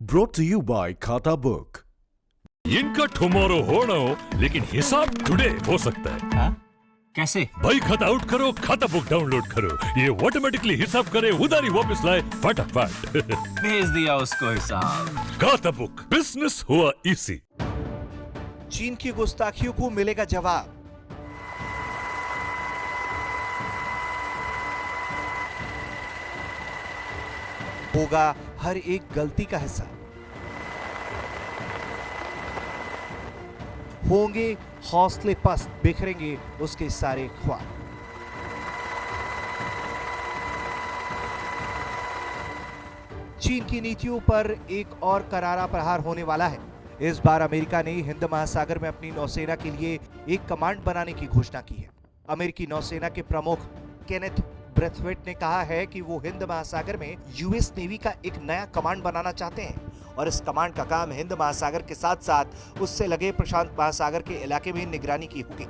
Brought to you by खाता book. इनका tomorrow हो ना हो, लेकिन हिसाब टुडे हो सकता है। हाँ? कैसे? भाई खाता आउट करो, खाता बुक डाउनलोड करो, ये ऑटोमेटिकली हिसाब करे, उधारी वापस लाए फटाफट। भेज दिया उसको हिसाब। खाता बुक, बिजनेस हुआ इजी। चीन की गुस्ताखियों को मिलेगा जवाब। होगा हर एक गलती का हिस्सा। होंगे हौसले पस्त, बिखरेंगे उसके सारे ख्वाब। चीन की नीतियों पर एक और करारा प्रहार होने वाला है। इस बार अमेरिका ने हिंद महासागर में अपनी नौसेना के लिए एक कमांड बनाने की घोषणा की है। अमेरिकी नौसेना के प्रमुख केनेथ ब्रेथवेट ने कहा है कि वो हिंद महासागर में यूएस नेवी का एक नया कमांड बनाना चाहते हैं और इस कमांड का काम हिंद महासागर के साथ साथ उससे लगे प्रशांत महासागर के इलाके में निगरानी की होगी।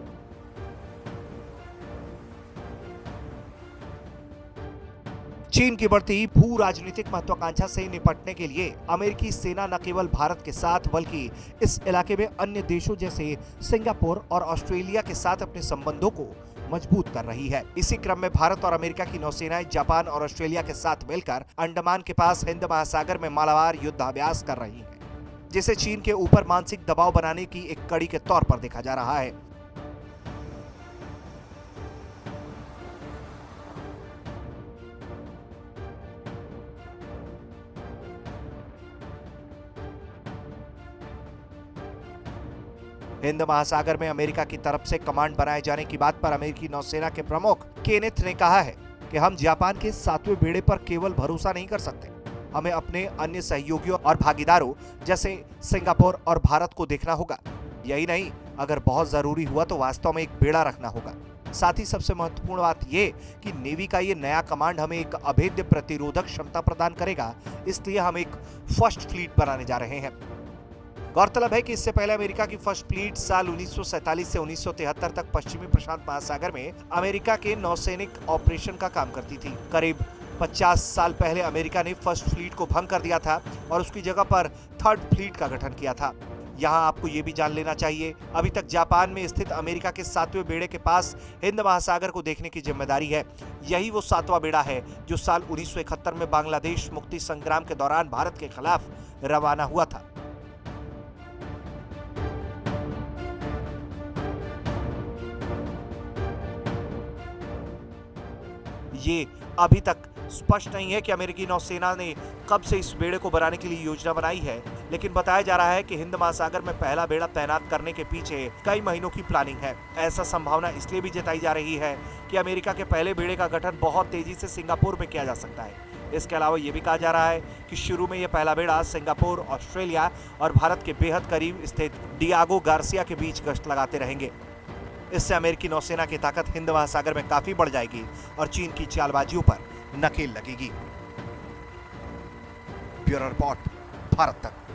चीन की बढ़ती भू राजनीतिक महत्वाकांक्षा से निपटने के लिए अमेरिकी सेना न केवल भारत के साथ बल्कि इस इलाके में अन्य देशों जैसे सिंगापुर और ऑस्ट्रेलिया के साथ अपने संबंधों को मजबूत कर रही है। इसी क्रम में भारत और अमेरिका की नौसेनाएं जापान और ऑस्ट्रेलिया के साथ मिलकर अंडमान के पास हिंद महासागर में मालाबार युद्धाभ्यास कर रही है, जिसे चीन के ऊपर मानसिक दबाव बनाने की एक कड़ी के तौर पर देखा जा रहा है। हिंद महासागर में अमेरिका की तरफ से कमांड बनाए जाने की बात पर अमेरिकी नौसेना के प्रमुख केनेथ ने कहा है कि हम जापान के 7वें बेड़े पर केवल भरोसा नहीं कर सकते, हमें अपने अन्य सहयोगियों और भागीदारों जैसे सिंगापुर और भारत को देखना होगा। यही नहीं, अगर बहुत जरूरी हुआ तो वास्तव में एक बेड़ा रखना होगा। साथ ही सबसे महत्वपूर्ण बात यह कि नेवी का ये नया कमांड हमें एक अभेद्य प्रतिरोधक क्षमता प्रदान करेगा, इसलिए हम एक फर्स्ट फ्लीट बनाने जा रहे हैं। गौरतलब है कि इससे पहले अमेरिका की फर्स्ट फ्लीट साल 1947 से 1973 तक पश्चिमी प्रशांत महासागर में अमेरिका के नौसैनिक ऑपरेशन का काम करती थी। करीब 50 साल पहले अमेरिका ने फर्स्ट फ्लीट को भंग कर दिया था और उसकी जगह पर थर्ड फ्लीट का गठन किया था। यहाँ आपको ये भी जान लेना चाहिए, अभी तक जापान में स्थित अमेरिका के 7वें बेड़े के पास हिंद महासागर को देखने की जिम्मेदारी है। यही वो 7वां बेड़ा है जो साल 1971 में बांग्लादेश मुक्ति संग्राम के दौरान भारत के खिलाफ रवाना हुआ था। ये अभी तक स्पष्ट नहीं है कि अमेरिकी नौसेना ने कब से इस बेड़े को बनाने के लिए योजना बनाई है, लेकिन बताया जा रहा है कि हिंद महासागर में पहला बेड़ा तैनात करने के पीछे कई महीनों की प्लानिंग है। ऐसा संभावना इसलिए भी जताई जा रही है कि अमेरिका के पहले बेड़े का गठन बहुत तेजी से सिंगापुर में किया जा सकता है। इसके अलावा ये भी कहा जा रहा है कि शुरू में यह पहला बेड़ा सिंगापुर, ऑस्ट्रेलिया और भारत के बेहद करीब स्थित डियागो गार्सिया के बीच गश्त लगाते रहेंगे। इससे अमेरिकी नौसेना की ताकत हिंद महासागर में काफी बढ़ जाएगी और चीन की चालबाजियों पर नकेल लगेगी। ब्यूरो रिपोर्ट, भारत तक।